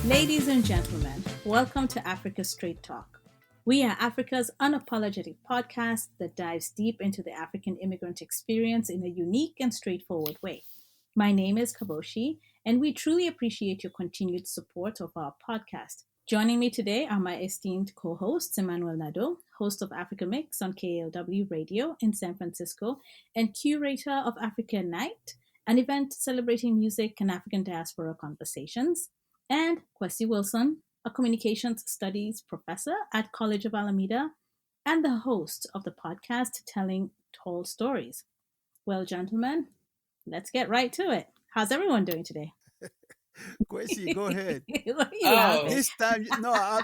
Ladies and gentlemen, welcome to Africa Straight Talk. We are Africa's unapologetic podcast that dives deep into the African immigrant experience in a unique and straightforward way. My name is Kaboshi, and we truly appreciate your continued support of our podcast. Joining me today are my esteemed co-hosts, Emmanuel Nadeau, host of Africa Mix on KALW Radio in San Francisco, and curator of Africa Night, an event celebrating music and African diaspora conversations, and Kwesi Wilson, a communications studies professor at College of Alameda and the host of the podcast Telling Tall Stories. Well, gentlemen, let's get right to it. How's everyone doing today? Kwesi, go ahead. What are you laughing?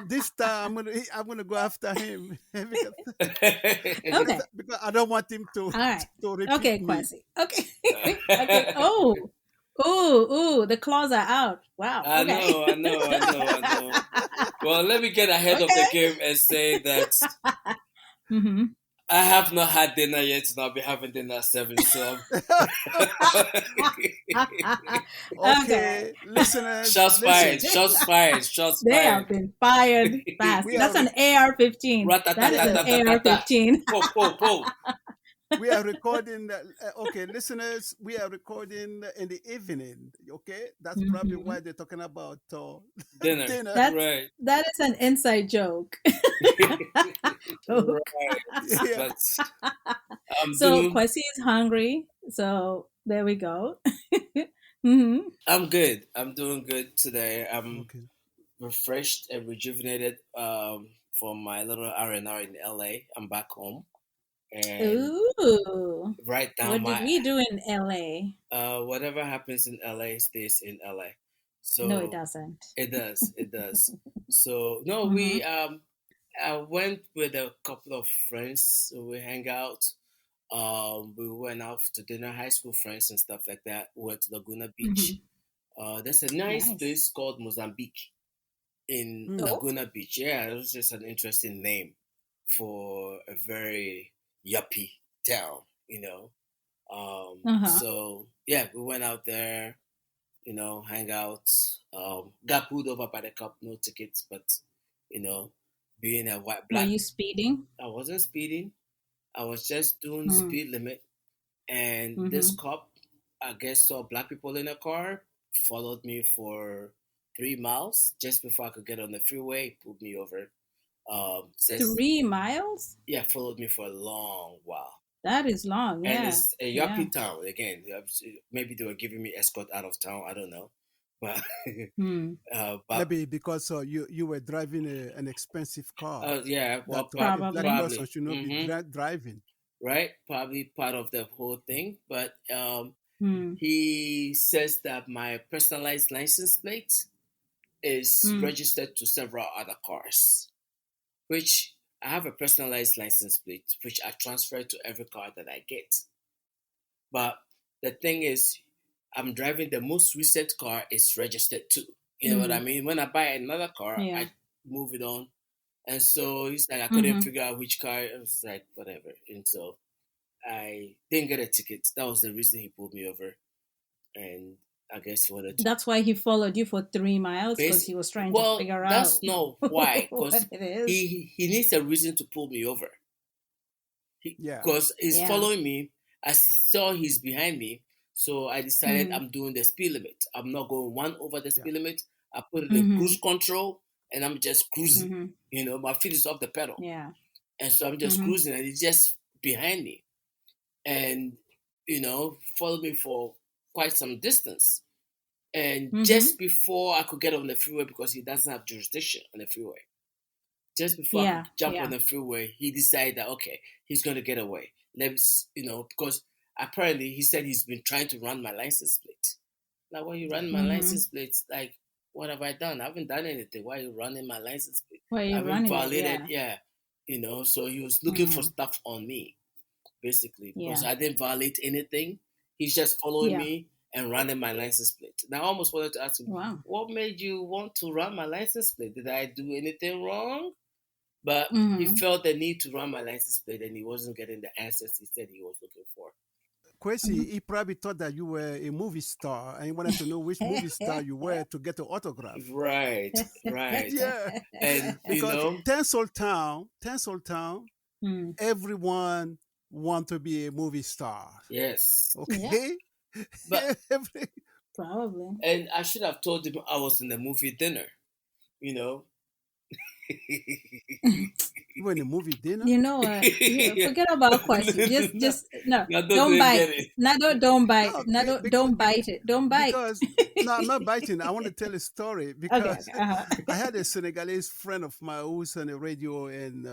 This time I'm gonna go after him because, Okay. because I don't want him to All right. to repeat Okay, me. Kwesi. Okay. Okay. Oh. Ooh, the claws are out. Wow. I Okay. know. Well, let me get ahead of the game and say that Mm-hmm. I have not had dinner yet, and I'll be having dinner at 7. So, Okay, listeners. shots listen. fired, shots They fired. have been fired fast. We That's are an AR-15. That is an AR-15. Po. we are recording. Okay, listeners, we are recording in the evening. Okay, that's probably Mhm. why they're talking about Dinner. dinner. Right. That is an inside joke. Joke. Right. Yeah. But So Kwesi is hungry. So there we go. Mm-hmm. I'm good. I'm doing good today. I'm Okay. refreshed and rejuvenated from my little R&R in LA. I'm back home. And Ooh. right down What my did we do in LA? whatever happens in LA stays in LA. So No, it doesn't. It does. So no, Mm-hmm. I went with a couple of friends. So we hang out. We went out to dinner, high school friends and stuff like that. We went to Laguna Beach. There's a nice Nice. place called Mozambique in Mm. Oh. Laguna Beach. Yeah, it was just an interesting name for a very yuppie town, you know. Uh-huh. So yeah, we went out there, hang out. Got pulled over by the cop, no tickets, but being a white Were black, you speeding? I wasn't speeding. I was just doing Mm. speed limit, and Mm-hmm. this cop, I guess, saw black people in a car, followed me for 3 miles just before I could get on the freeway, pulled me over. Says 3 miles? yeah, followed me for a long while. That is long. And Yeah. it's a Yeah. yuppie town again. Maybe they were giving me escort out of town. I don't know, but Hmm. but Maybe because you were driving an expensive car yeah, well, that a Probably. black person should not Mhm. be driving. Right, probably part of the whole thing. But Hmm. he says that my personalized license plate is Mm. registered to several other cars, which I have a personalized license plate, which I transfer to every car that I get. But the thing is, I'm driving the most recent car is registered to. You know what I mean? When I buy another car, Yeah. I move it on. And so he's like, I couldn't Mhm. figure out which car. I was like, whatever. And so I didn't get a ticket. That was the reason he pulled me over. And I guess he wanted to. That's why he followed you for 3 miles, because he was trying to Well, figure that's out not why. what Because it is. he needs a reason to pull me over. Yeah. Because he's Yeah. following me. I saw he's behind me. So I decided Mhm. I'm doing the speed limit. I'm not going one over the speed limit. I put it Mhm. in cruise control and I'm just cruising. Mhm. My feet is off the pedal. Yeah. And so I'm just Mhm. cruising and he's just behind me. And, followed me for quite some distance. And Mhm. just before I could get on the freeway, because he doesn't have jurisdiction on the freeway, just before I Yeah. could jump Yeah. on the freeway, he decided that, okay, he's going to get away. Let's, because apparently he said he's been trying to run my license plate. Like, when you run my Mhm. license plate, like, what have I done? I haven't done anything. Why are you running my license plate? Why are I you haven't running it? violated, Yeah. So he was looking for Mm. stuff on me, basically, because Yeah. I didn't violate anything. He's just following Yeah. me, and running my license plate. And I almost wanted to ask him, Wow. what made you want to run my license plate? Did I do anything wrong? But he Mm-hmm. felt the need to run my license plate and he wasn't getting the answers he said he was looking for. Quincy, he probably thought that you were a movie star and he wanted to know which movie star you were to get an autograph. Right, right. Yeah, And, because Tinseltown, Mm. everyone want to be a movie star. yes. Yeah, Okay? But, probably. and I should have told him I was in the movie dinner, you know. You were in a movie dinner? You know what? Forget about question. Just no. No, Don't didn't bite. get it. No, don't bite. No, No, don't bite it. Don't bite. because no, I'm not biting. I want to tell a story Okay. because Uh-huh. I had a Senegalese friend of mine who's on the radio in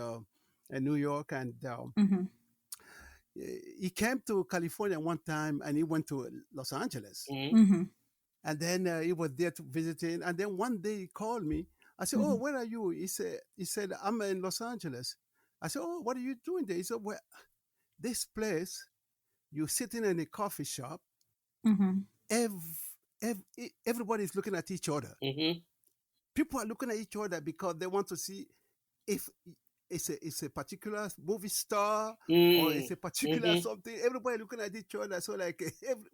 New York, and Mm-hmm. he came to California one time, and he went to Los Angeles, Mm-hmm. Mm-hmm. and then he was there to visiting, and then one day he called me. I said, "Oh, Mm-hmm. where are you?" He said, "I'm in Los Angeles." I said, "Oh, what are you doing there?" He said, "Well, this place, you're sitting in a coffee shop. Mm-hmm. Everybody's looking at each other. Mm-hmm. People are looking at each other because they want to see if it's a particular movie star or it's Mm. a particular Mm-hmm. something. Everybody looking at each other, so like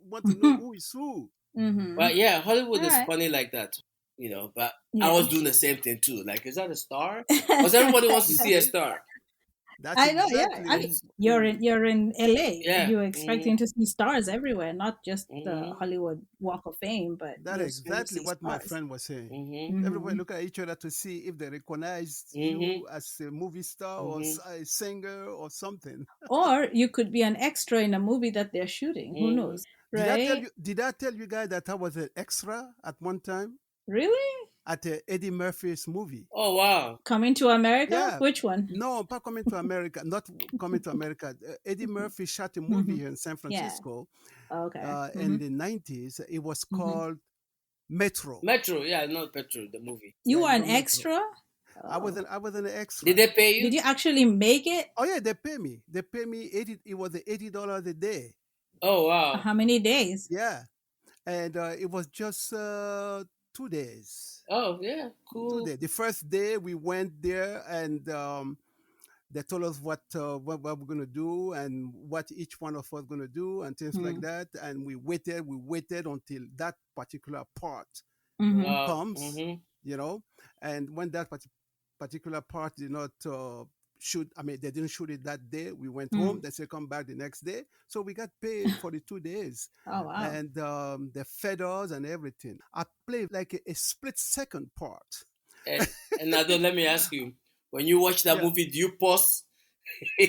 want to know who is who." Mm-hmm. But yeah, Hollywood All is right. funny like that, you know. But I Yeah. was doing the same thing too. Like, is that a star? Because everybody wants to You see a see, star. that's I know, yeah. I exactly. mean, you're in LA. Yeah. You're Mm-hmm. expecting to see stars everywhere, not just the Mm-hmm. Hollywood Walk of Fame, but That's you're just going to exactly see what my stars. friend was saying. Mm-hmm. Everybody Mm-hmm. look at each other to see if they recognize Mm-hmm. you as a movie star or Mm-hmm. a singer or something. Or you could be an extra in a movie that they're shooting. Who Mm-hmm. knows, right? Did I tell you guys that I was an extra at one time Really? at Eddie Murphy's movie? Oh wow. Coming to America? Yeah. Which one? No, not coming to America. Not coming to America. Eddie Murphy shot a movie Mm-hmm. here in San Yeah. Francisco Okay. in Mm-hmm. the 90s. It was Mm-hmm. called Metro. Metro, yeah, not Petro, the movie. You Yeah, were you an know Metro. extra? I was Oh. an extra. Did they pay Did you? you actually make it? Oh yeah, they pay me. They pay me 80. It was $80 a day. Oh wow. How many days? Yeah, and it was just 2 days. Oh yeah, Two cool. days. The first day we went there, and they told us what we're gonna do and what each one of us gonna do and things like Mm. that. And we waited. We waited until that particular part Mm-hmm. comes, Mm-hmm. you know. And when that particular part did not shoot, I mean, they didn't shoot it that day. We went home. Mm. They said come back the next day. So we got paid for the 2 days, Oh wow. and they fed us and everything. I played like a split second part. And now let me ask you, when you watch that Yeah. movie, do you pause? Do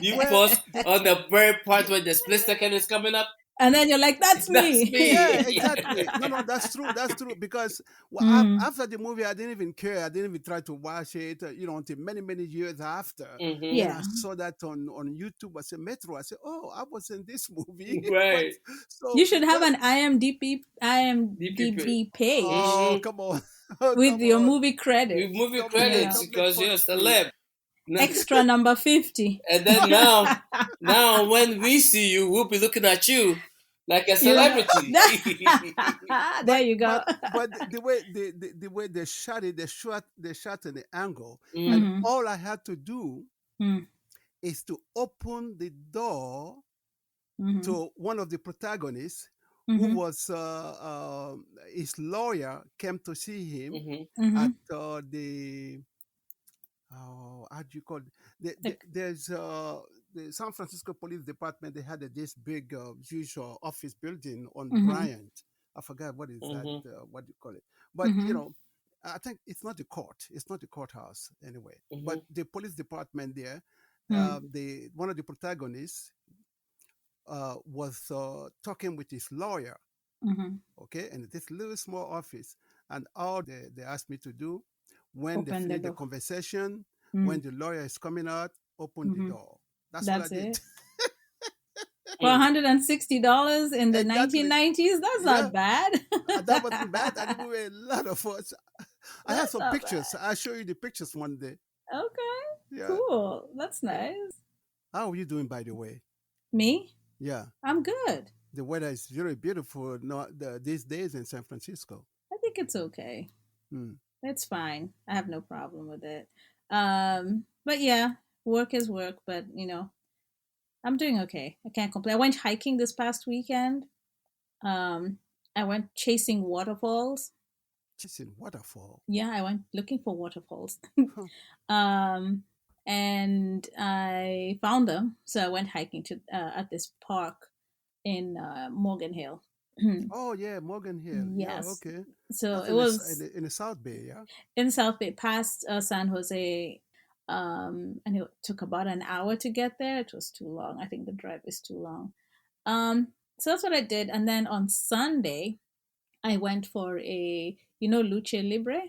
you Well, pause on the very part where the split second is coming up? And then you're like, that's That's me. yeah, me. exactly. No, that's true. That's true. Because Mm. after the movie, I didn't even care. I didn't even try to watch it, until many, many years after. Mm-hmm. Then I Yeah. saw that on YouTube. I said, Metro. I said, oh, I was in this movie. But Right. so, You should have well, an IMDb DPP. page oh, Mm-hmm. come on. Oh, with come your on. movie With credits. movie Don't You make, credits know, don't make because fun you're a of me. celeb. extra number 50. And then now when we see you, we'll be looking at you like a You know, celebrity. there But you go. the way the way they shot it, they shot in the angle, and Mm. Mm-hmm. all I had to do Mm. is to open the door Mm-hmm. to one of the protagonists, who Mm-hmm. was his lawyer came to see him Mm-hmm. Mm-hmm. at the how do you call it? There's the San Francisco Police Department. They had this big huge office building on Mm-hmm. Bryant. I forgot what is that. Mm-hmm. What do you call it? But Mm-hmm. I think it's not the court. It's not the courthouse anyway. Mm-hmm. But the police department there, Mm. the one of the protagonists was talking with his lawyer. Mm-hmm. Okay, and this little small office, and all they asked me to do when they Open the finish the door. conversation, Mm. when the lawyer is coming out, open the Mm-hmm. door. That's what I That's did. it. For $160 in the Exactly. 1990s, that's Yeah, not bad. that wasn't bad. And we were a lot of us. I have That's some not pictures. bad. I'll show you the pictures one day. Okay, Yeah. cool. That's nice. How are you doing, by the way? Me? Yeah. I'm good. The weather is very beautiful these days in San Francisco. I think it's okay. Hmm. It's fine. I have no problem with it. But yeah, work is work, but I'm doing okay. I can't complain. I went hiking this past weekend. Um, I went chasing waterfalls. Just in waterfall. Yeah, I went looking for waterfalls. Huh. um, and I found them. So I went hiking to at this park in Morgan Hill. Oh yeah, Morgan Hill. Yeah, Yes. okay. So That's it was in the South Bay. Yeah. in South Bay, past San Jose, and it took about an hour to get there. It was too long. I think the drive is too long. So that's what I did, and then on Sunday, I went for a lucha libre.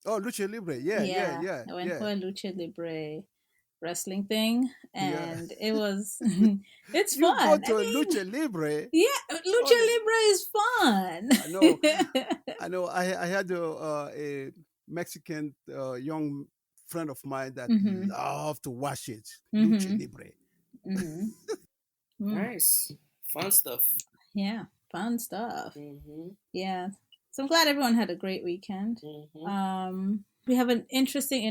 Oh, lucha libre. Yeah, yeah, Yeah, yeah, I went yeah, for a lucha libre wrestling thing, yeah. and it was it's You go fun. I to a mean, lucha libre. yeah, Oh, lucha libre is fun. I know. I know. I had a Mexican young friend of mine that Mhm. loved to watch it. Lucha Mhm. libre. Mhm. Mm. Nice. Fun stuff. Yeah, fun stuff. Mm-hmm. Yeah. So I'm glad everyone had a great weekend. Mm-hmm. We have an interesting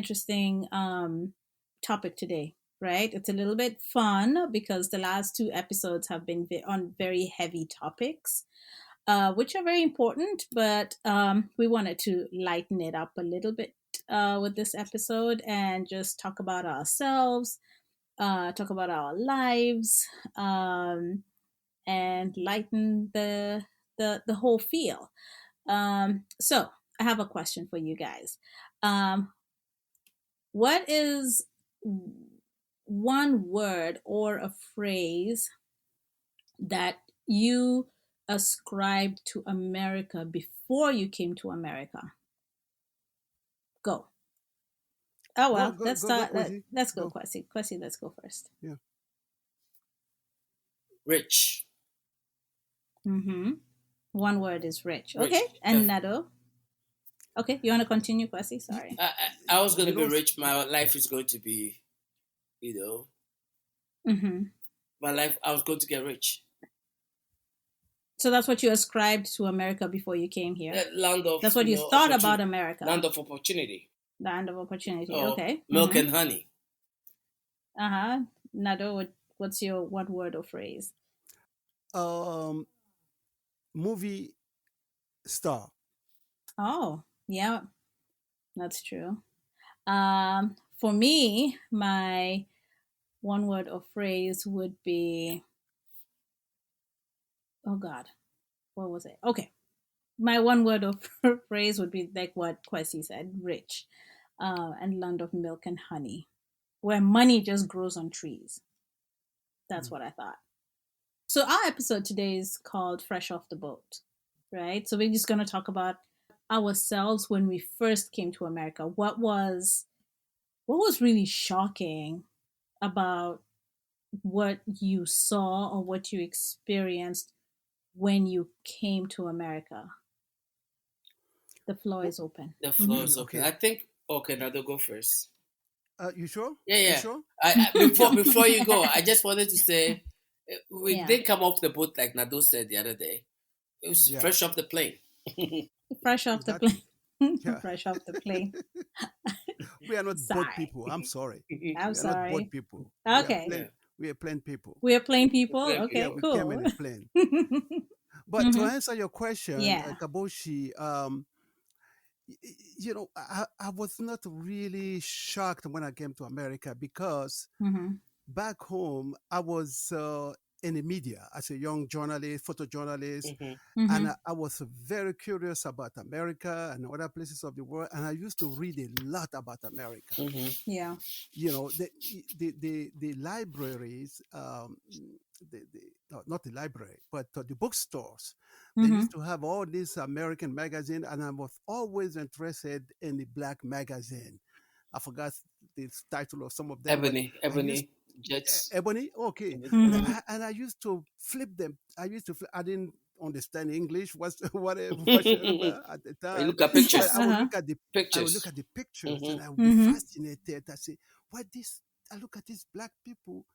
topic today, right? It's a little bit fun because the last two episodes have been on very heavy topics, which are very important, but we wanted to lighten it up a little bit with this episode and just talk about ourselves, talk about our lives, and lighten the whole feel. So I have a question for you guys. What is one word or a phrase that you ascribed to America before you came to America? Go. Oh Go well, go let's go go, start. Quasi. Let's go, Go. Kwesi. Kwesi, let's go first. Yeah. Rich. Mm-hmm. One word is rich. Okay, Rich. and Nado. Okay, you want to continue, Kwesi? You, Sorry. I was going you to be know. rich. My life is going to be, you know, Mm-hmm. my life. I was going to get rich. So that's what you ascribed to America before you came here. Land of, That's what you thought about land America. of opportunity. Land of opportunity. Or Okay. milk Mm-hmm. and honey. Uh-huh. Nado, what's your one word or phrase? Um, movie star. Oh, yeah, that's true. For me, my one word or phrase would be, oh God, what was it? Okay. My one word or phrase would be like what Kwesi said, rich, and land of milk and honey, where money just grows on trees. That's Mm. what I thought. So our episode today is called Fresh Off the Boat, right? So we're just going to talk about ourselves when we first came to America. What was really shocking about what you saw or what you experienced when you came to America? The floor Well, is open. The floor Mm-hmm. is open. okay. I think. Okay, now they'll go first. You sure? Yeah, You yeah. sure? Before you go, I just wanted to say we Yeah, didn't come off the boat like Nado said the other day. It was Yeah. fresh off the plane. fresh off the Exactly. plane. Yeah. Fresh off the plane. We are not boat Sorry. people. I'm sorry. I'm We are not boat sorry. people. We are Okay. Yeah, plain. We are plain people. We are plane people. plain Yeah, Okay, we people. came cool. in a plane. But to Hmm. answer your question, Yeah. Kaboshi, I was not really shocked when I came to America because Hmm. back home I was in the media as a young journalist, photojournalist, Hmm. and Hmm. I was very curious about America and other places of the world, and I used to read a lot about America. Hmm. Yeah. The libraries, no, not the library, but the bookstores. They used Hmm. to have all these American magazine, and I was always interested in the black magazine. I forgot the title of some of them, but I used Ebony Jets. Ebony. Okay, and Hmm. I used to flip them. I didn't understand English whatsoever at the You time, look at but pictures. Uh-huh. I would look Pictures. at the pictures Hmm. and I would be Hmm. fascinated. I say, what this? I look at these black people.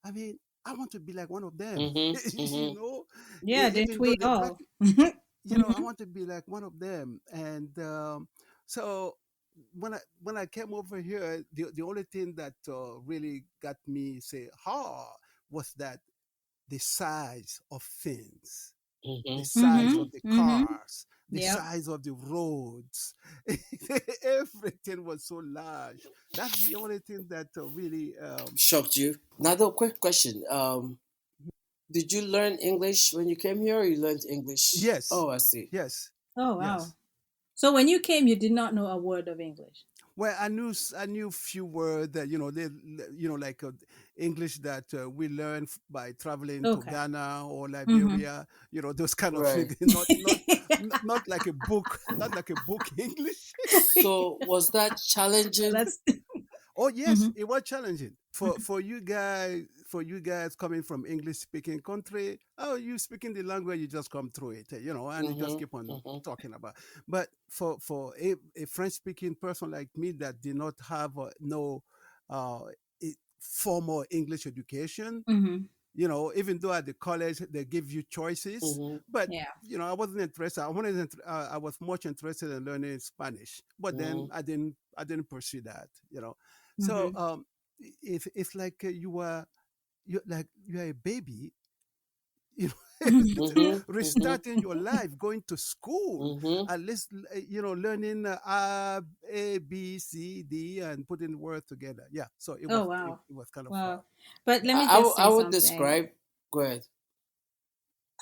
I mean, I want to be like one of them. Mm-hmm. you Mm-hmm. know, Yeah, didn't even though we they all? practice, I Mhm. want to be like one of them. And so when I came over here, the only thing that really got me say ha was that the size of things, the Mm-hmm. size Mhm. of the Mhm. cars, the Yep. size of the roads. Everything was so large. That's the only thing that really Shocked you. Another quick question. Did you learn English when you came here, or you learned English? yes, Oh, I see. yes, Oh wow. yes. So when you came, you did not know a word of English. Well, I knew few words that like English that we learn by traveling to Okay. Ghana or Mhm. Liberia, those kind of Right. things. Not like a book, not like a book English. So was that Well, challenging? that's. Oh yes, Mhm. it was challenging for you guys coming from English speaking country. Oh, you speaking the language, you just come through it, and you just Mm-hmm. keep on Mm-hmm. talking about. But for a French speaking person like me that did not have no uh, formal English education, Mhm. even though at the college they give you choices, Mm-hmm. but Yeah. I wasn't interested. I was much interested in learning Spanish, but then Mm-hmm. I didn't pursue that. So Mhm. it's like you are a baby, you Mm-hmm. Mm-hmm. restarting your life, going to school, Mm-hmm. at least learning A B C D and putting words together. Yeah, so it Oh was it, wow. it was kind of Wow. But let me I, just I say would something. describe. Go ahead.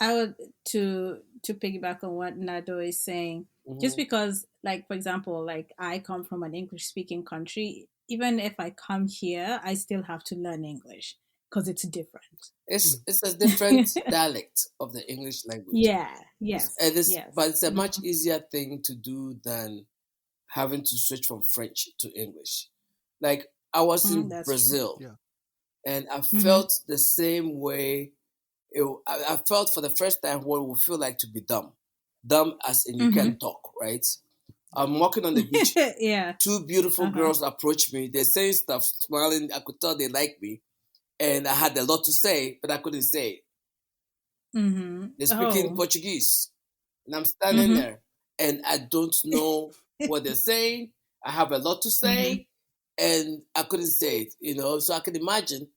I would to piggyback on what Nado is saying. Just Mm-hmm. because, like for example, like I come from an English speaking country, even if I come here, I still have to learn English because it's different. far. It's a different dialect of the English language. Yeah. Yes. But Yes. it's a much Mhm. easier thing to do than having to switch from French to English. Like I was Mm, in that's true. Brazil Yeah. and I Mhm. felt the same way. I felt for the first time what it would feel like to be dumb. Dumb as in you Mhm. can't talk, right? Yeah. I'm walking on the beach. Yeah. Two beautiful Uh huh. girls approach me. They're saying stuff, smiling. I could tell they like me. And I had a lot to say, but I couldn't say it. Mhm. They're speaking Oh. Portuguese. And I'm standing Mhm. there and I don't know what they're saying. I have a lot to Mhm. say and I couldn't say it. So I can imagine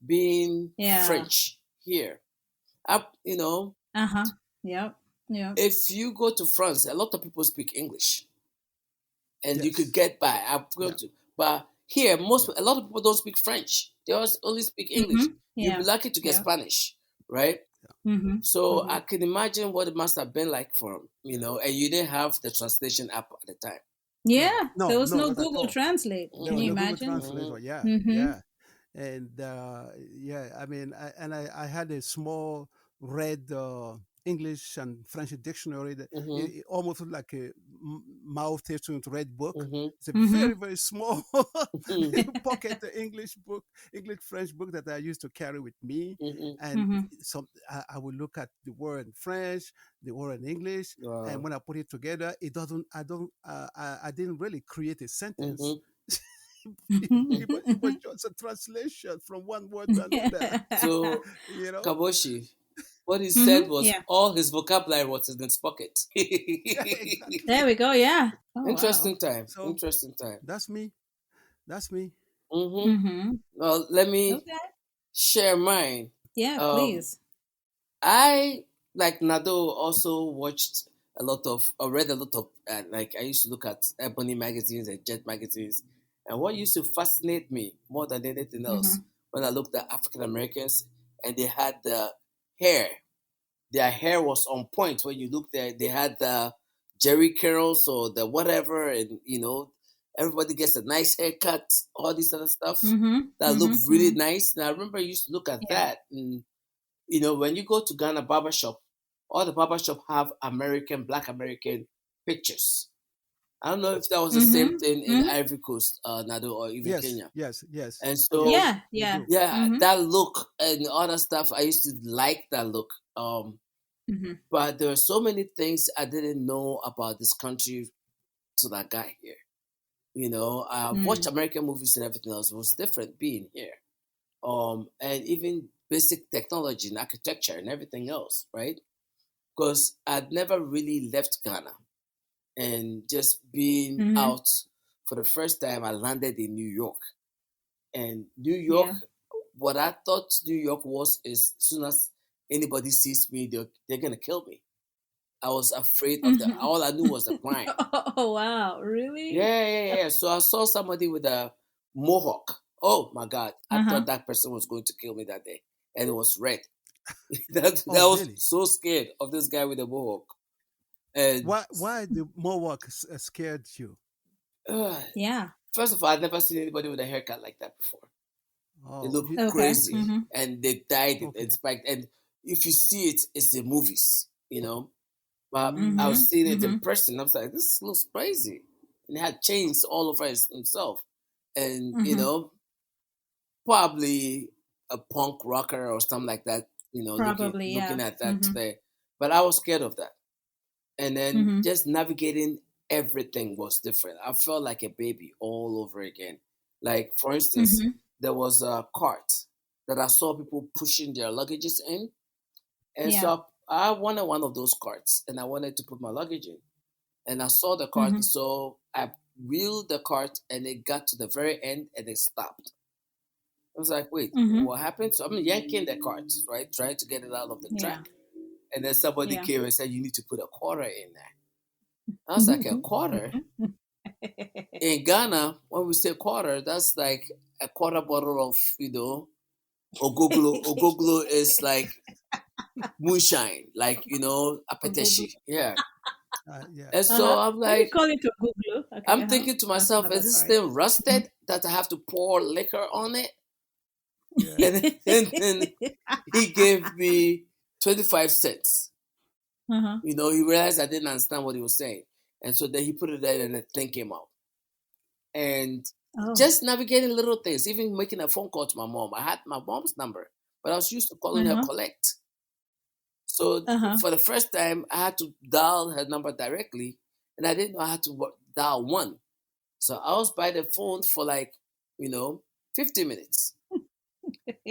being Yeah. French here. I, you know, Uh huh. Yep. Yep. if you go to France, a lot of people speak English and you could Yes. get by. I'm going Yeah. to, but here, Yeah. a lot of people don't speak French. They only speak English. Mhm. You'll be Yeah. lucky to get Yep. Spanish, right? Mhm. So I Mhm. can imagine what it must have been like for him, and you didn't have the translation app at the time. No. Yeah. There No. was No. no Not at Google all. Translate. There Can was you no Mm-hmm. Google imagine? Translator. Mm-hmm. Yeah. Mhm. Yeah. And yeah, I mean, I had a small red English and French dictionary that Mm-hmm. it almost looked like a mouth to red book. Mm-hmm. It's a very Mhm. very small Mm-hmm. pocket English book, English French book that I used to carry with me, Mm-hmm. and Mhm. I would look at the word in French, the word in English, and Wow. when I put it together, it doesn't. I don't. I didn't really create a sentence. Mm-hmm. It was just a translation from one word to another. So you know? Kaboshi, what he said Mhm. was Yeah. all his vocabulary was in his pocket. Yeah, exactly. There we go. Yeah. Oh wow. Interesting time. So Interesting time. that's me. That's me. Mm-hmm. Mhm. Well, let me Okay. share mine. Yeah. Um, Please. I like Nado also watched a lot of or read a lot of like I used to look at Ebony magazines and Jet magazines, and what used to fascinate me more than anything else Mhm. when I looked at African Americans and they had the hair. Their hair was on point when you looked there. They had the Jerry curls or the whatever, and everybody gets a nice haircut. All this other stuff Mhm. that looked Mhm. really Mhm. nice. And I remember I used to look at Yeah. that and when you go to Ghana barbershop, all the barbershop have Black American pictures. I don't know if that was the same Mhm. thing in Mhm. Ivory Coast, Nado, or even Yes, Kenya. yes, yes, And yes. so, Yeah. We Yeah. do. yeah, Mhm. that look and other stuff, I used to like that look. Mhm. But there are so many things I didn't know about this country till I got here. I've watched Mm. American movies and everything else. It was different being here. And even basic technology and architecture and everything else, right? Because I'd never really left Ghana, and just being Mm-hmm. out for the first time, I landed in New York. And New York, Yeah. what I thought New York was is as soon as anybody sees me, they're gonna kill me. I was afraid of the. Mm-hmm. All I knew was the crime. Oh wow, really? Yeah. So I saw somebody with a mohawk. Oh my God! I Uh-huh. thought that person was going to kill me that day, and it was red. That Oh, was really? so scared of this guy with a mohawk. And Why the Mohawk scared you? uh, Yeah. first of all, I'd never seen anybody with a haircut like that before. They Oh, look Okay. crazy, Mm-hmm. and they dyed it and okay. spiked. And if you see it, it's in movies, you know. But I Mm-hmm. was Mm. seeing it in Mm-hmm. person. I was like, this looks crazy. And he had chains all over himself, and Mm-hmm. probably a punk rocker or something like that. Probably, Looking yeah. at that Mm-hmm. today. But I was scared of that. And then Mm-hmm. just navigating everything was different. I felt like a baby all over again. Like, for instance, Mm-hmm. there was a cart that I saw people pushing their luggages in. And Yeah. so I wanted one of those carts and I wanted to put my luggage in. And I saw the cart. Mm-hmm. So I wheeled the cart and it got to the very end and it stopped. I was like, wait, Mm-hmm. what happened? So I'm yanking the cart, right? Trying to get it out of the Yeah. track. And then somebody Yeah. came and said, you need to put a quarter in there. I was like, a quarter? In Ghana, when we say quarter, that's like a quarter bottle of, ogoglo. Ogoglo is like moonshine, like, Google. apeteshi. Yeah. Yeah. And so Uh-huh. I'm Why do you like, call it a Google? Okay, I'm uh-huh. thinking to That's myself, is another this story. thing rusted that I have to pour liquor on it? Yeah. And then he gave me 25 cents. Uh-huh. He realized I didn't understand what he was saying. And so then he put it there and the thing came out. And Oh. just navigating little things, even making a phone call to my mom. I had my mom's number, but I was used to calling her Uh-huh. collect. So Uh-huh. for the first time, I had to dial her number directly, and I didn't know I had to dial one. So I was by the phone for like, you know, 50 minutes.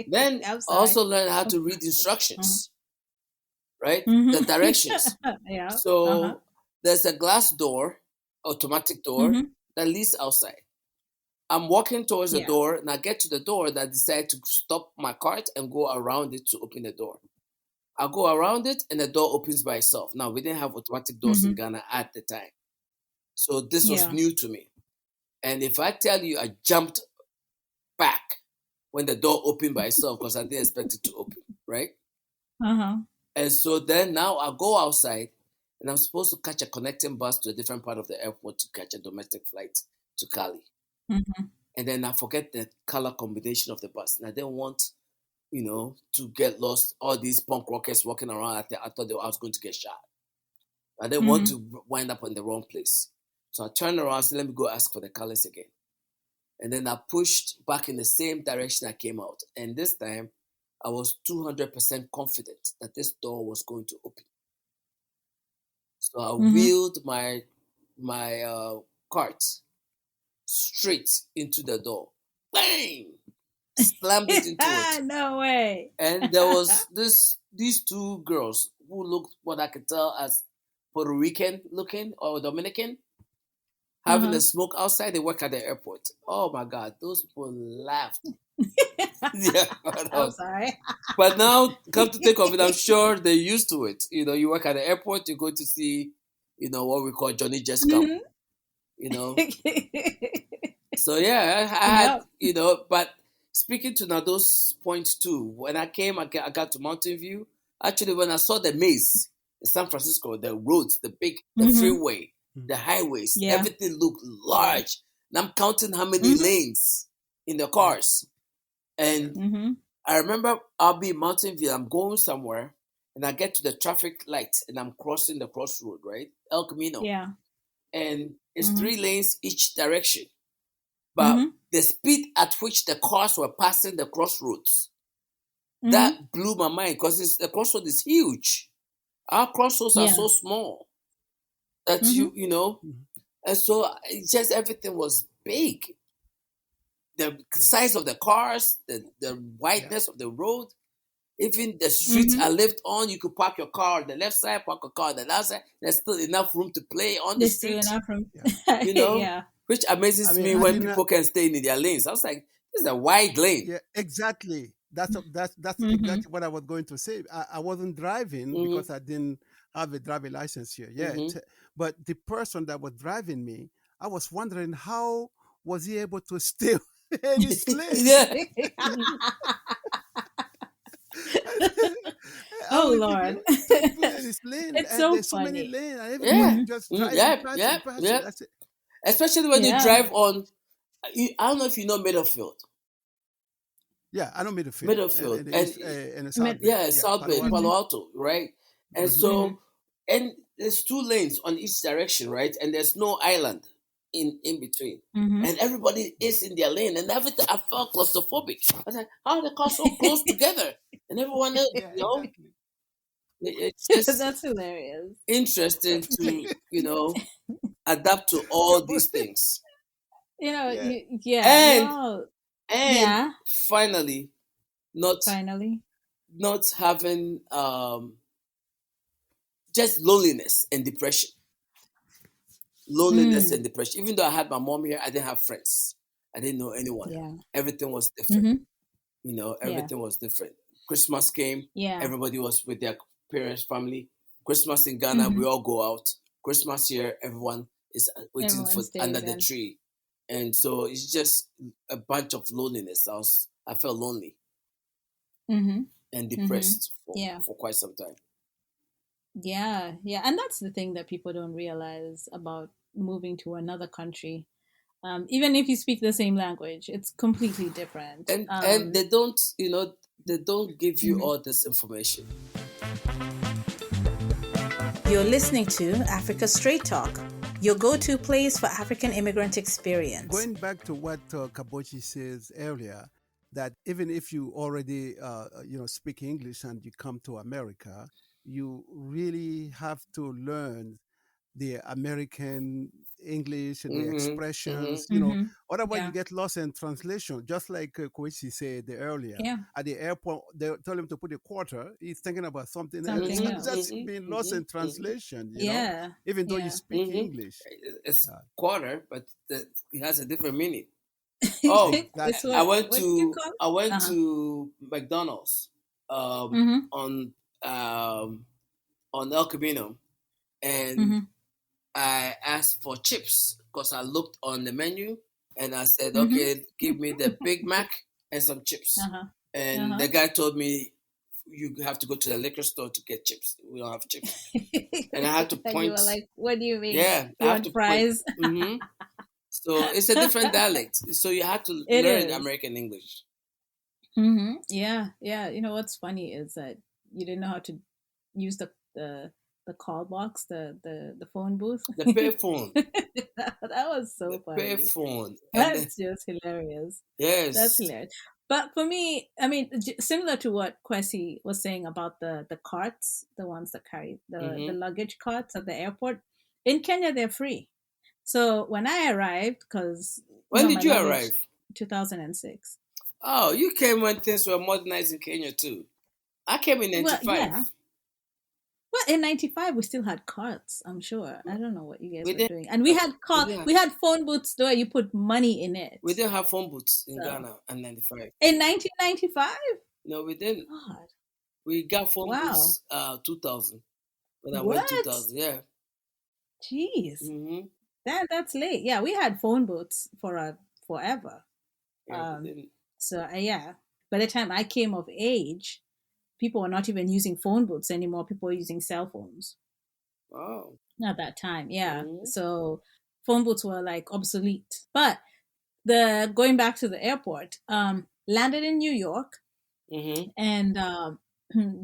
Then I'm I sorry. also learned how Oh, to read uh-huh. instructions, right? The Mm-hmm. directions. Yeah. Uh-huh. So there's a glass door, automatic door, Mm-hmm. that leads outside. I'm walking towards the Yeah. door, and I get to the door, and I decide to stop my cart and go around it to open the door. I go around it, and the door opens by itself. Now, we didn't have automatic doors in Mm-hmm. Ghana at the time. So this was Yeah. new to me. And if I tell you, I jumped back when the door opened by itself because I didn't expect it to open, right? Uh-huh. And so then now I go outside, and I'm supposed to catch a connecting bus to a different part of the airport to catch a domestic flight to Cali. Mm-hmm. And then I forget the color combination of the bus. And I didn't want, to get lost. All these punk rockers walking around. I thought I was going to get shot. I didn't want Mm-hmm. to wind up in the wrong place. So I turned around and said, let me go ask for the colors again. And then I pushed back in the same direction I came out. And this time, I was 200% confident that this door was going to open. So I Mm-hmm. wheeled my cart straight into the door. Bang! Slammed it into it. No way. And there was these two girls who looked what I could tell as Puerto Rican looking or Dominican, having Uh-huh. a smoke outside. They work at the airport. Oh my God, those people laughed. Yeah, I'm sorry. but now come to think of it, I'm sure they're used to it. You work at the airport, you go to see, what we call Johnny Just Come. Mm-hmm. You know, So yeah, I had, Yep. but speaking to Nado's point too, when I came, I got to Mountain View. Actually, when I saw the maze in San Francisco, the roads, the Mm-hmm. freeway, Mm. the highways, Yeah. everything looked Yeah. large. And I'm counting how many Mm-hmm. lanes in the Yeah. cars. Yeah. And Mm-hmm. I remember I'll be in Mountain View, I'm going somewhere, and I get to the traffic light, and I'm crossing the crossroad, right? El Camino. Yeah. And it's Mm-hmm. 3 lanes each direction. But Mm-hmm. the speed at which the cars were passing the crossroads, Mm-hmm. that blew my mind because the crossroad is huge. Our crossroads are Yeah. so small that Mm-hmm. Mhm. and so it's just everything was big. The Yeah. size of the cars, the Yeah. wideness of the road. Even the streets Mm-hmm. I lived on, you could park your car on the left side, park a car on the left side. There's still enough room to play on the There's still street, enough room. Yeah. you know, Yeah. which I amazes mean, me I when did not. people can stay in their lanes. I was like, this is a wide lane. Yeah, exactly. That's Mm-hmm. exactly what I was going to say. I wasn't driving Mm-hmm. because I didn't have a driving license here yet. Mm-hmm. But the person that was driving me, I was wondering how was he able to stay in his lane. Yeah. How Oh would he be Lord. able to stay put in his lane? It's And so there's so many funny. lanes, and Yeah. everybody Mm-hmm. just Mm, driving yep. past and Yep. past it. Yep. I said, Especially when you Yeah. drive on, I don't know if you know Middlefield. yeah, I know Middlefield Middlefield. and the And east and the South Mid- Bay. yeah, Yeah, South Palo Bay, Alto. Palo mm-hmm. Alto, right? And Hmm. Mm-hmm. so, and there's two lanes on each direction, right? And there's no island in between. Mm-hmm. And everybody is in their lane, and everything. I felt claustrophobic. I was like, "How are the cars so close together?" And everyone else, Yeah, exactly. it's just That's hilarious. interesting to adapt to Yeah, all but these things. yeah, Yeah, And y'all. and Yeah. finally, not Finally. not having just loneliness and depression. Loneliness and Mm. depression. Even though I had my mom here, I didn't have friends. I didn't know anyone. Yeah. Everything was different. Mm-hmm. Yeah. Everything was different. Christmas came, Yeah. everybody was with their parents, family. Christmas in Ghana, Mm-hmm. we all go out. Christmas here, everyone is waiting Everyone for under stays the in. tree. And so it's just a bunch of loneliness. I felt lonely Mm-hmm. and Mm-hmm. depressed Yeah. for quite some time. Yeah. Yeah. And that's the thing that people don't realize about moving to another country. Even if you speak the same language, it's completely different. And they don't give you Mhm. all this information. You're listening to Africa Straight Talk, your go-to place for African immigrant experience. going back to what Kabochi says earlier, that even if you already speak English and you come to America, you really have to learn the American English and the Mm-hmm. Mm-hmm. expressions, Mm-hmm. otherwise you Yeah. get lost in translation. Just like Koichi said earlier, Yeah. at the airport, they tell him to put a quarter. He's thinking about something else. Something Mm-hmm. else. That's being Mm-hmm. lost in Mm-hmm. translation, Yeah. even though you Yeah. speak Mm-hmm. English. It's Uh, quarter, but it has a different meaning. Oh, It's exactly. what do you call it? I went Uh-huh. to McDonald's Mm-hmm. um, on El Camino, and Mm-hmm. I asked for chips because I looked on the menu and I said, Mm-hmm. "Okay, give me the Big Mac and some chips." Uh-huh. And the Uh-huh. guy told me, "You have to go to the liquor store to get chips. We don't have chips." And I had to And you point. were like, what do you mean? Yeah, I You have want to point. fries? Mm-hmm. So it's a different dialect. So you have to It learn is. American English. Mm-hmm. Yeah, yeah. You know what's funny is that you didn't know how to use the call box, the phone booth. The payphone, That was the so funny. payphone, and That's just hilarious. That's yes. hilarious. But for me, I mean, similar to what Kwesi was saying about the carts, the ones that carry the Mm-hmm. luggage carts at the airport, in Kenya they're free. So when I arrived, because When my did you luggage, arrive? 2006. Oh, you came when things were modernized in Kenya too. I came in Well, '95. yeah. Well, in '95 we still had carts. I'm sure. I don't know what you guys We were didn't. doing, and we had We call. didn't. We had phone booths where you put money in it. We didn't have phone booths in So Ghana in '95. in 1995, No, we didn't. God, We got phone wow, booths 2000 when I went what? 2000. Yeah. Jeez, Mm-hmm. that's late. Yeah, we had phone booths for forever. Yeah, we didn't. So yeah, by the time I came of age, people were not even using phone booths anymore. People were using cell phones. Oh. At that time, yeah. Mm-hmm. So phone booths were like obsolete. But the going back to the airport, landed in New York Mm-hmm. and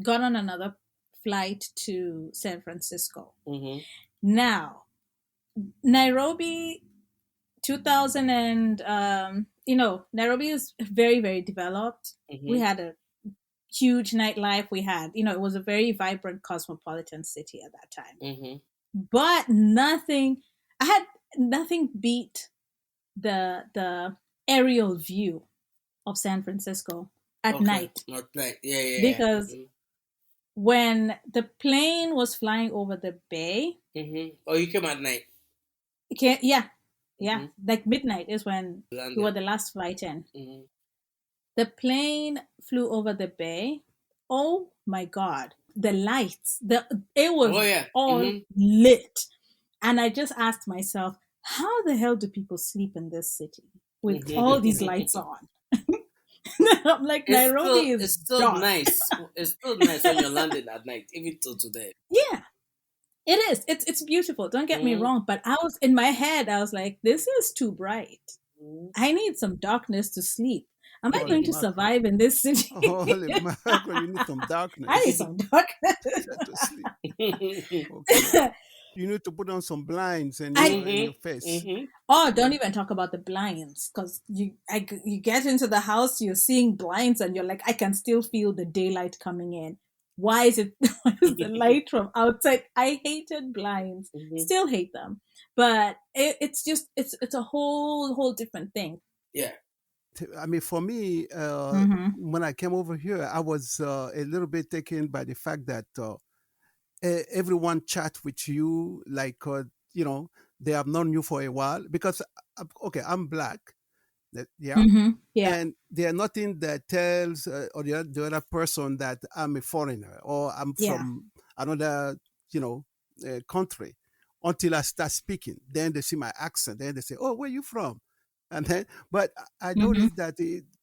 got on another flight to San Francisco. Mm-hmm. Now, Nairobi, 2000 and Nairobi is very, very developed. We Mm-hmm. had a huge nightlife. We had, it was a very vibrant cosmopolitan city at that time. Mm-hmm. But nothing beat the aerial view of San Francisco. at Okay. night Not night. Yeah, yeah, because when the plane was flying over the bay, yeah. Mm-hmm. Oh, you came at night. yeah, yeah, Mm-hmm. like midnight is when we were Landed. the last flight in. Mm-hmm. The plane flew over the bay. Oh my God. The lights, it Oh was yeah. all Mm-hmm. lit. And I just asked myself, how the hell do people sleep in this city with all these lights on? I'm like, Nairobi is It's still dark. nice. It's still nice when you're landing at night, even till today. Yeah, it is. It's beautiful. Don't get me Mm-hmm. wrong. But I was in my head, I was like, this is too bright. I need some darkness to sleep. Am I Holy going to mackerel. survive in this city? Holy mackerel. You need some I need darkness some darkness. to sleep. Mm-hmm. Okay. You need to put on some blinds I in your Mm-hmm. face. Mm-hmm. Oh, don't even talk about the blinds because you get into the house, you're seeing blinds, and you're like, I can still feel the daylight coming in. Why is it? Why is the light from outside? I hated blinds, Mm-hmm. still hate them, but it's just it's a whole different thing. Yeah. I mean, for me, Mm-hmm. when I came over here, I was a little bit taken by the fact that everyone chat with you like, they have known you for a while. Because, okay, I'm black. Yeah. Mm-hmm. Yeah. And there's nothing that tells or the other person that I'm a foreigner or I'm Yeah. from another, you know, country until I start speaking. Then they see my accent. Then they say, "Oh, where you from?" And then, but I Mm-hmm. noticed that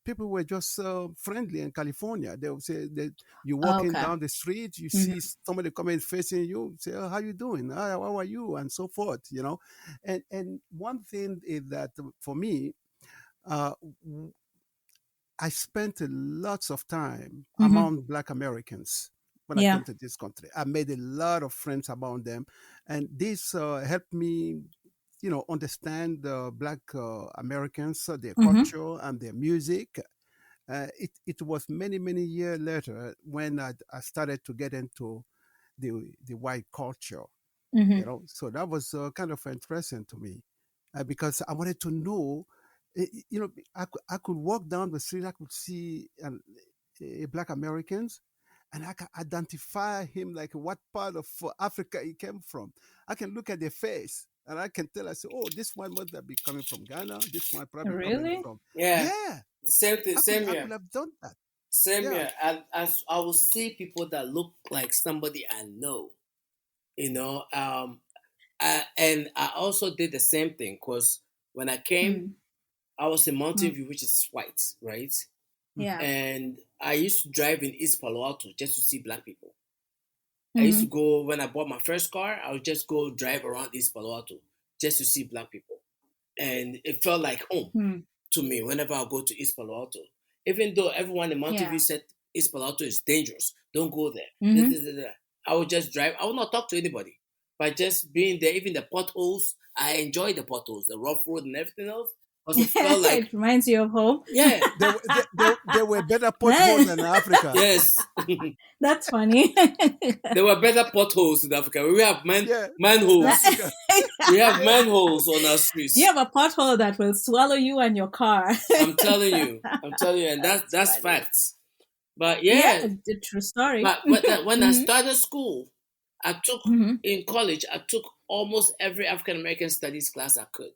people were just friendly in California. They would say that you walking Okay. down the street, you Mm-hmm. see somebody coming facing you, say, "Oh, how you doing? How are you?" And so forth. And one thing is that for me, uh, I spent lots of time Mm-hmm. among Black Americans when I Yeah. came to this country. I made a lot of friends among them, and this helped me, understand the Black Americans, their Mm-hmm. culture and their music. It was many years later when I started to get into the white culture. Mm-hmm. So that was kind of interesting to me because I wanted to know. I could walk down the street, I could see a black Americans, and I can identify him like what part of Africa he came from. I can look at their face and I can tell. I say, oh, this one must be coming from Ghana. This one probably coming Really? from. Yeah. Yeah, Same thing. Same I here. could have done that. Same Yeah. here. I will see people that look like somebody I know. You know. And I also did the same thing because when I came, Mm. I was in Mountain Mm. View, which is white, right? Mhm. Yeah. And I used to drive in East Palo Alto just to see black people. I used to Mm-hmm. go when I bought my first car. I would just go drive around East Palo Alto just to see black people, and it felt like home Mm. to me whenever I go to East Palo Alto. Even though everyone in Mountain View Yeah. said East Palo Alto is dangerous, don't go there. Mm-hmm. I would just drive. I would not talk to anybody. By just being there, even the potholes, I enjoy the potholes, the rough road and everything else. Because it felt like, It reminds you of home. yeah, There were better potholes That- than Africa. yes. That's funny. There were better potholes in Africa. We have Yeah, in manholes. Africa. We have Yeah. manholes on our You streets. have a pothole that will swallow you and your car. I'm telling you, and That's that's funny. facts. But Yeah, yeah, a true story. but when I Hmm. started school, I took Hmm. in college. I took almost every African American studies class I could,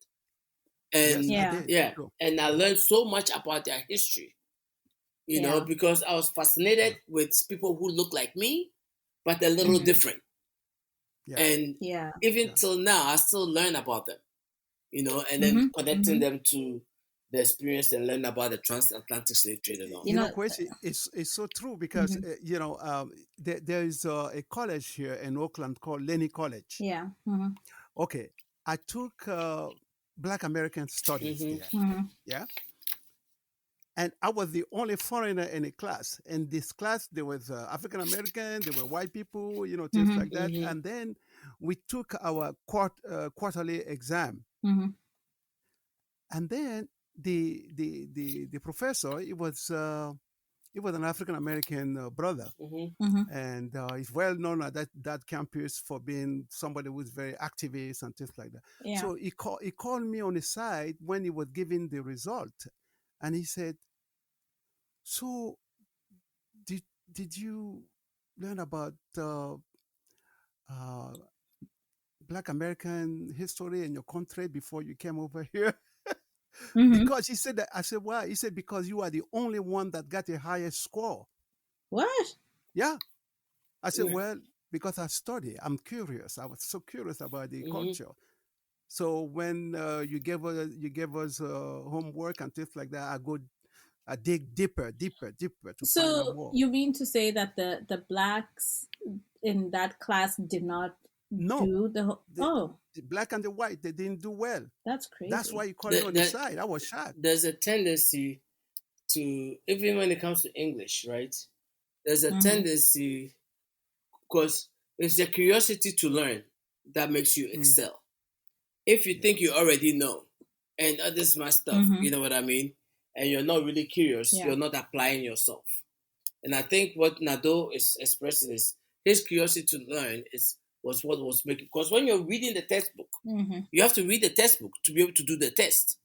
Yes, and I Yeah, did. yeah, Sure. and I learned so much about their history. yeah. Because I was fascinated with people who look like me, but they're a little Hmm. different. Yeah. And Yeah. even Yeah. till now, I still learn about them. And then Hmm. connecting Hmm. them to the experience and learn about the transatlantic slave trade and all. You know. Quincy, it's so true because Hmm. there is a college here in Oakland called Lenny College. Yeah. Hmm. Okay, I took Black American Studies Hmm. there. Hmm. Yeah, and I was the only foreigner in a class. In this class, there was African American, there were white people, things Hmm. like that. Hmm. And then we took our quarterly exam, Hmm. and then the professor, it was an African American brother, Hmm. Hmm. and he's well known at that campus for being somebody who's very activist and things like that. Yeah. So he called me on the side when he was giving the result, and he said, "So did you learn about uh, Black American history in your country before you came over here? Mm-hmm. Because he said that. I said, why? He said, because you are the only one that got a higher score. What? Yeah. I said, Yeah. well, because I study, I'm curious. I was so curious about the Hmm. culture. So when you gave us homework and things like that, I dig deeper to find out So more. you mean to say that the blacks in that class did not No, do the, oh, the black and the white, they didn't do well. that's That's why crazy. he called me That, on the that side. I was shocked. there's a tendency to, even when it comes to English, right? There's a Mm-hmm. tendency because it's the curiosity to learn that makes you Mm, excel. If you yeah. think you already know and this my stuff, Mm-hmm. you know what I mean, and you're not really curious, Yeah. you're not applying yourself. And I think what Nado is expressing is his curiosity to learn is was what was making, because when you're reading the textbook, Mm-hmm. you have to read the textbook to be able to do the test.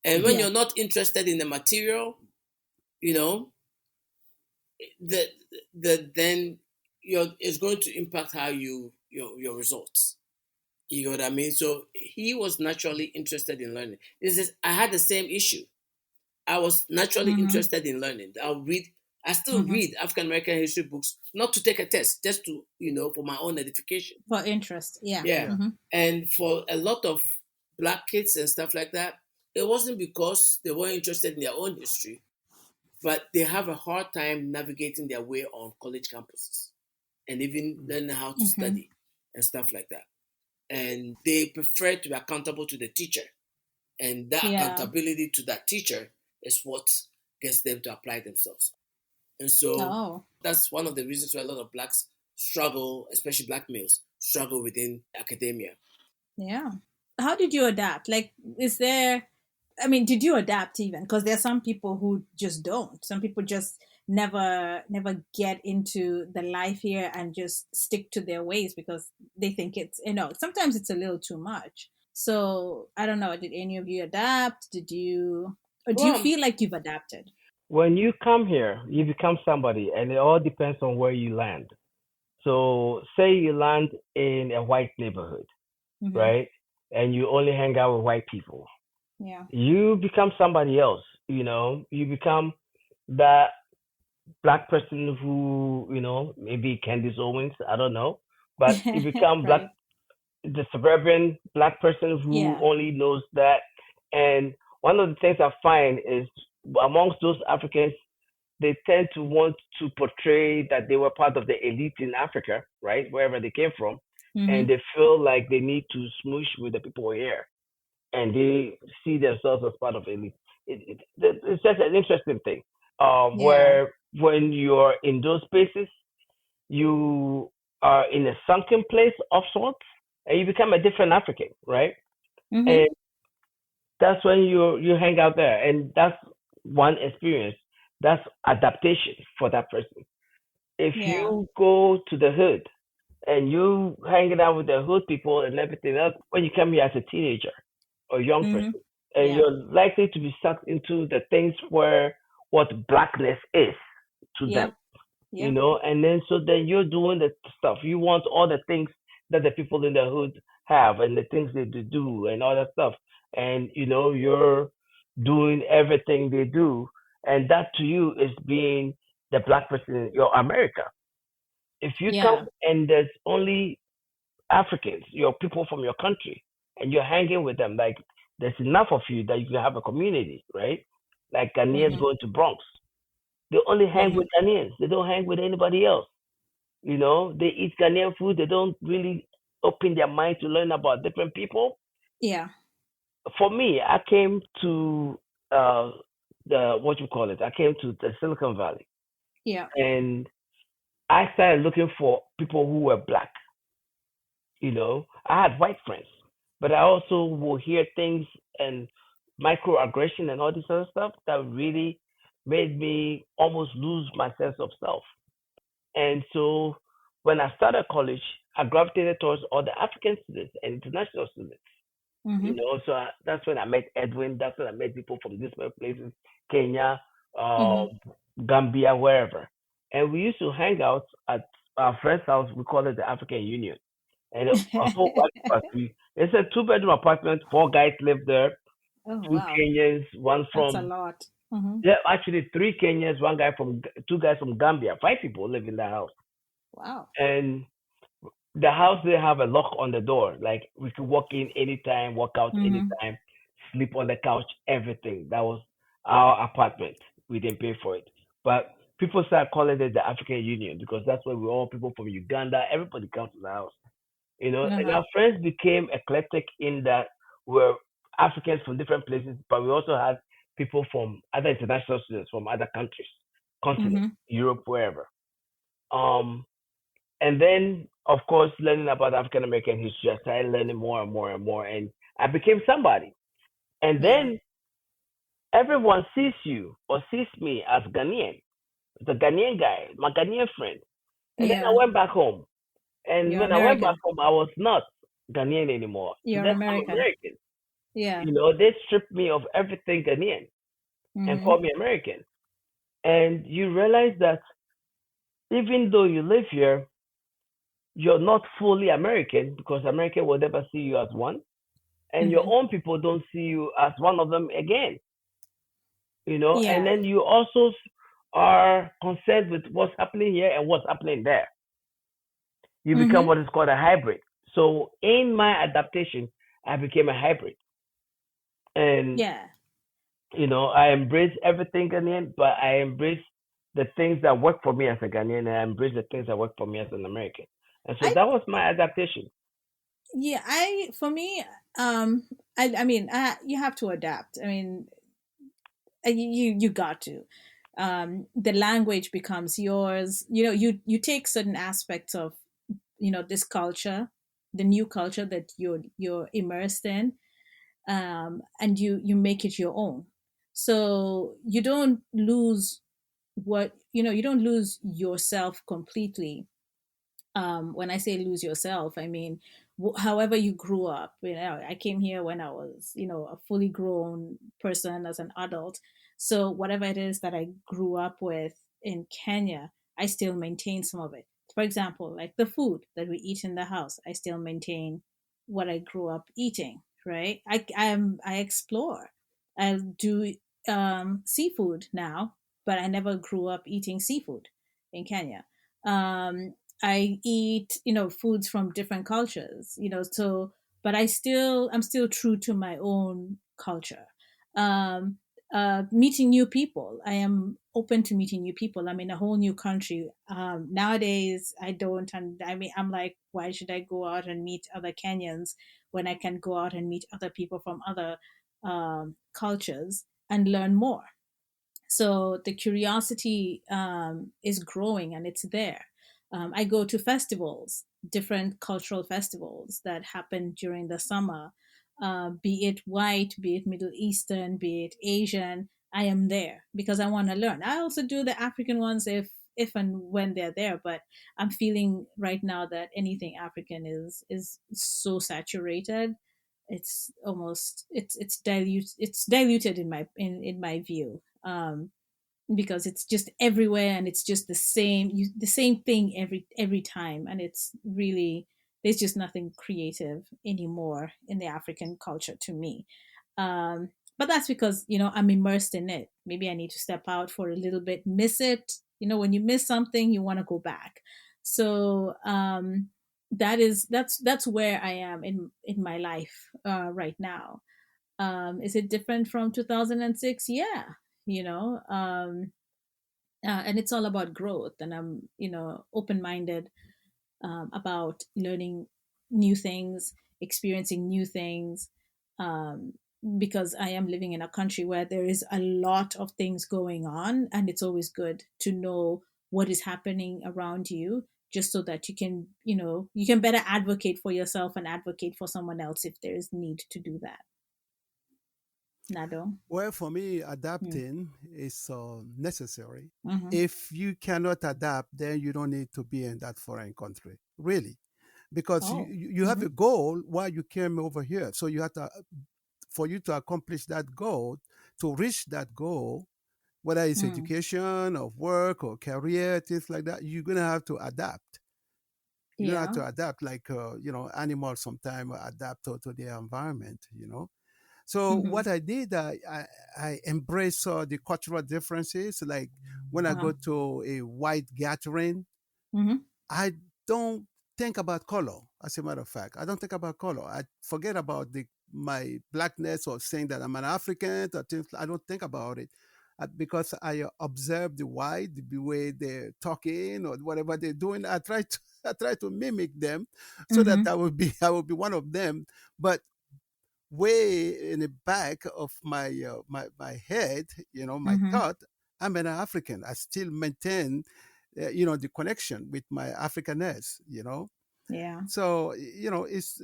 And when Mm-hmm. Yeah. you're not interested in the material, you know, that then it's going to impact how your results. You know what I mean? So he was naturally interested in learning. This is I had the same issue. I was naturally Mm-hmm. interested in learning. I still Mm-hmm. read African American history books, not to take a test, just to, for my own edification. For interest. Yeah. Yeah. Yeah. Mm-hmm. And for a lot of black kids and stuff like that, it wasn't because they weren't interested in their own history, but they have a hard time navigating their way on college campuses and even Mm, learning how to Mm-hmm. study and stuff like that. And they prefer to be accountable to the teacher. And that Yeah. accountability to that teacher is what gets them to apply themselves. And so Oh. that's one of the reasons why a lot of blacks struggle, especially black males, struggle within academia. Yeah. How did you adapt? Like, is there, I mean, did you adapt even? Because there are some people who just don't. Some people just never get into the life here and just stick to their ways because they think it's, sometimes it's a little too much. So I don't know. Did any of you adapt? Or do you Well, feel like you've adapted? When you come here, you become somebody, and it all depends on where you land. So, say you land in a white neighborhood, Mm-hmm. right? And you only hang out with white people. Yeah. You become somebody else, you become that black person who, maybe Candice Owens, I don't know, but you become Right. the suburban black person who Yeah. only knows that. And one of the things I find is amongst those Africans, they tend to want to portray that they were part of the elite in Africa, right, wherever they came from, and Mm-hmm. they feel like they need to smoosh with the people here, and they see themselves as part of elite. It's just an interesting thing, Yeah. where when you're in those spaces, you are in a sunken place of sorts, and you become a different African, right? Mm-hmm. And that's when you hang out there, and that's one experience. That's adaptation for that person. If Yeah. you go to the hood and you hanging out with the hood people and everything else, when you come here as a teenager or young Mm-hmm. person, and Yeah. you're likely to be sucked into the things where what blackness is to them, Yep. Yep. and then so then you're doing the stuff. You want all the things that the people in the hood have and the things they do and all that stuff. And you're doing everything they do. And that to you is being the black person in your America. If you come Yeah. and there's only Africans, your people from your country, and you're hanging with them, like there's enough of you that you can have a community, right? Like Ghanaians Mm-hmm. going to Bronx. They only hang Mm-hmm. with Ghanaians. They don't hang with anybody else. They eat Ghanaian food. They don't really open their mind to learn about different people. Yeah. For me, I came to uh, the what you call it. I came to the Silicon Valley, Yeah. and I started looking for people who were black. I had white friends, but I also will hear things and microaggression and all this other stuff that really made me almost lose my sense of self. And so when I started college, I gravitated towards all the African students and international students. Mm-hmm. So that's when I met Edwin. That's when I met people from different places, Kenya, uh, Mm-hmm. Gambia, wherever. and we used to hang out at our friend's house. We call it the African Union, and a whole bunch of us. It's a two-bedroom apartment. Four guys live there. Oh, Two wow. Kenyans, one That's a from lot. Hmm. yeah, actually three Kenyans, one guy from two guys from Gambia. Five people live in the house, Wow. and the house they have a lock on the door. Like we could walk in anytime, walk out Hmm. anytime, sleep on the couch, everything. That was our apartment. We didn't pay for it. But people start calling it the African Union because that's where we all people from Uganda, everybody comes to the house. And Uh-huh. our friends became eclectic in that we're Africans from different places, but we also had people from other international students from other countries, continents, Hmm. Europe, wherever. Um, and then, of course, learning about African American history, I started learning more and more and more, and I became somebody. And Yeah. then everyone sees you or sees me as Ghanaian, the Ghanaian guy, my Ghanaian friend. And then I Yeah. went back home. And You're when I went back American. home, I was not Ghanaian anymore. To You're them, I'm American. American. Yeah. They stripped me of everything Ghanaian and Hmm. called me American. And you realize that even though you live here, you're not fully American because America will never see you as one. And your Hmm. own people don't see you as one of them again. And Yeah. then you also are concerned with what's happening here and what's happening there. You become Hmm. what is called a hybrid. So in my adaptation, I became a hybrid. And Yeah. I embrace everything Ghanaian, but I embrace the things that work for me as a Ghanaian, and I embrace the things that work for me as an American. And so I that was my adaptation. yeah, I for me, um I mean, you have to adapt. I mean, you got to. The language becomes yours. You take certain aspects of, this culture, the new culture that you're immersed in, and you make it your own. So you don't lose you don't lose yourself completely. When I say lose yourself, I mean, however you grew up. I came here when I was, a fully grown person as an adult. So whatever it is that I grew up with in Kenya, I still maintain some of it. For example, like the food that we eat in the house, I still maintain what I grew up eating. Right? I explore. I do seafood now, but I never grew up eating seafood in Kenya. Um, I eat, foods from different cultures, so, but I'm still true to my own culture. Um, Meeting new people. I am open to meeting new people. I'm in a whole new country. Nowadays, I don't, and I mean, I'm like, why should I go out and meet other Kenyans when I can go out and meet other people from other cultures and learn more? So the curiosity is growing and it's there. I go to festivals, different cultural festivals that happen during the summer, be it white, be it Middle Eastern, be it Asian. I am there because I want to learn. I also do the African ones if and when they're there, but I'm feeling right now that anything African is so saturated. It's almost it's diluted in my view. Because it's just everywhere and it's just the same thing every time, and it's really, there's just nothing creative anymore in the African culture to me. But that's because I'm immersed in it. Maybe I need to step out for a little bit, miss it. When you miss something, you want to go back. So that's where I am in my life right now. Is it different from 2006? Yeah. you know um and it's all about growth, and I'm open minded about learning new things, experiencing new things, um, because I am living in a country where there is a lot of things going on, and it's always good to know what is happening around you, just so that you can better advocate for yourself and advocate for someone else if there is need to do that. Nado. Well, for me, Mm. adapting is necessary. Mm-hmm. If you cannot adapt, then you don't need to be in that foreign country, really, because you, Oh. you you have Mm-hmm. a goal while you came over here. So you have to, for you to accomplish that goal, to reach that goal, whether it's Mm. education or work or career, things like that. You're gonna have to adapt. You're gonna have Yeah. to adapt, like animals sometimes adapt to their environment. So Mm-hmm. what I did, I embrace the cultural differences. Like when I Uh-huh. go to a white gathering, Mm-hmm. I don't think about color. As a matter of fact, I don't think about color. I forget about my blackness or saying that I'm an African or things. I don't think about it because I observe the white, the way they're talking or whatever they're doing. I try to I try to mimic them so that Mm-hmm. I will be one of them. But way in the back of my head, my Mm-hmm. thought, I'm an African. I still maintain, the connection with my Africanness. Yeah. So it's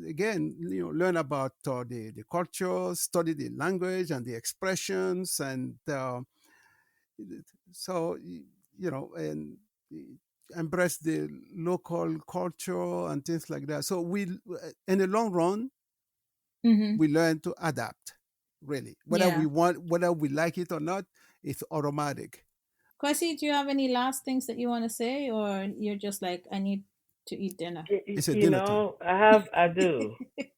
again, learn about the culture, study the language and the expressions, and so and embrace the local culture and things like that. So we, in the long run, Mm-hmm. we learn to adapt, really, Yeah. whether we like it or not. It's automatic. Kwesi, do you have any last things that you want to say, or you're just like, I need to eat dinner? It's a dinner time. I do. Okay.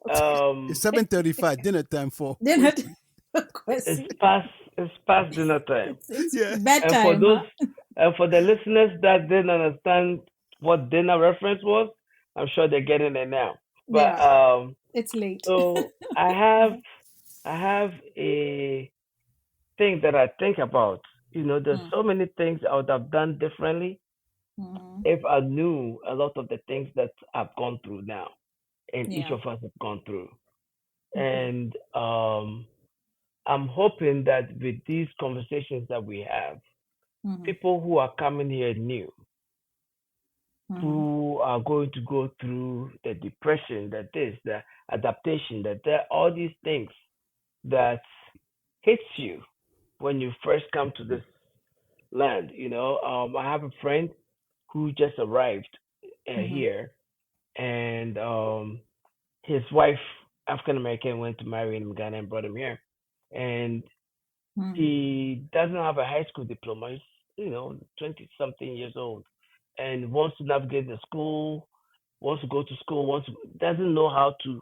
It's Um, 7:35 dinner time for Dinner Quincy. time. it's Kwesi. past, it's past dinner time. It's Yeah. And for bedtime, those, huh? and for the listeners that didn't understand what dinner reference was, I'm sure they're getting it now. But Yeah. It's late. so I have a thing that I think about. There's Mm. so many things I would have done differently Mhm. if I knew a lot of the things that I've gone through now, and each Yeah. of us have gone through. Mhm. And I'm hoping that with these conversations that we have, Mhm. people who are coming here new, Mhm. who are going to go through the depression, the adaptation, all these things that hits you when you first come to this land. I have a friend who just arrived Mhm. here, and his wife, African American, went to marry him in Ghana and brought him here, and Mhm. he doesn't have a high school diploma. He's 20 something years old, and wants to navigate the school, wants to go to school, doesn't know how to.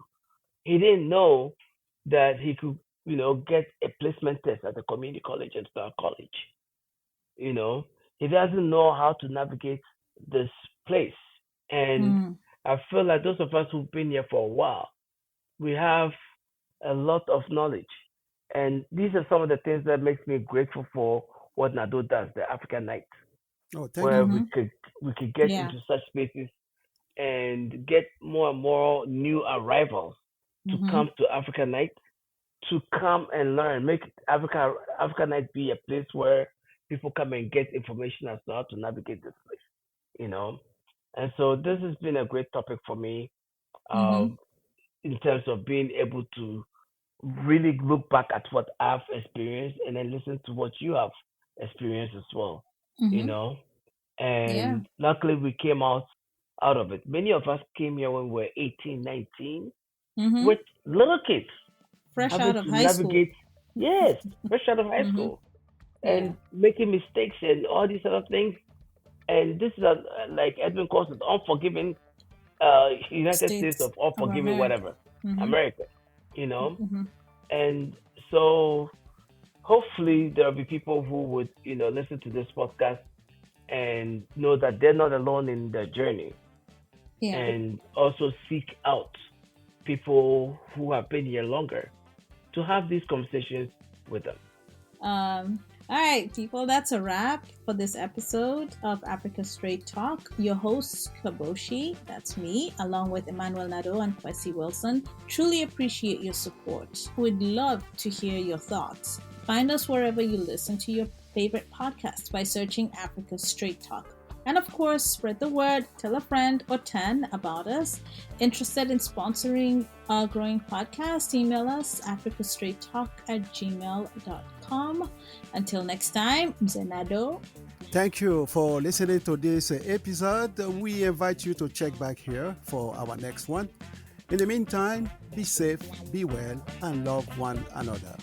He didn't know that he could get a placement test at the community college and start college. You know, he doesn't know how to navigate this place. And Mhm. I feel like those of us who've been here for a while, we have a lot of knowledge. And these are some of the things that makes me grateful for what Nado does, the African Night, Oh, thank where you. Mhm. we could get Yeah. into such spaces and get more and more new arrivals to Mhm. come to African Night, to come and learn, make African Night be a place where people come and get information as to how to navigate this place, you know. And so this has been a great topic for me, Mhm. um, in terms of being able to really look back at what I've experienced and then listen to what you have experienced as well, you Mhm. know. Yeah. And luckily we came out of it. Many of us came here when we were 18, 19, with Mhm. little kids Fresh having out of to high school. navigate, yes, fresh out of high Mhm. school, Yeah. and making mistakes and all these other things. And this is like Edwin calls it, unforgiving United States States of of unforgiving America. whatever, Mhm. America, you know. Mhm. And so hopefully there'll be people who would listen to this podcast and know that they're not alone in their journey, Yeah. and also seek out people who have been here longer to have these conversations with them. All right, people, that's a wrap for this episode of Africa Straight Talk. Your hosts, Kaboshi, that's me, along with Emmanuel Nadeau and Kwesi Wilson, truly appreciate your support. We'd love to hear your thoughts. Find us wherever you listen to your favorite podcasts by searching Africa Straight Talk. And of course, spread the word, tell a friend or 10 about us. Interested in sponsoring a growing podcast, email us africastraighttalk@gmail.com. Until next time, Mzenado. Thank you for listening to this episode. We invite you to check back here for our next one. In the meantime, be safe, be well, and love one another.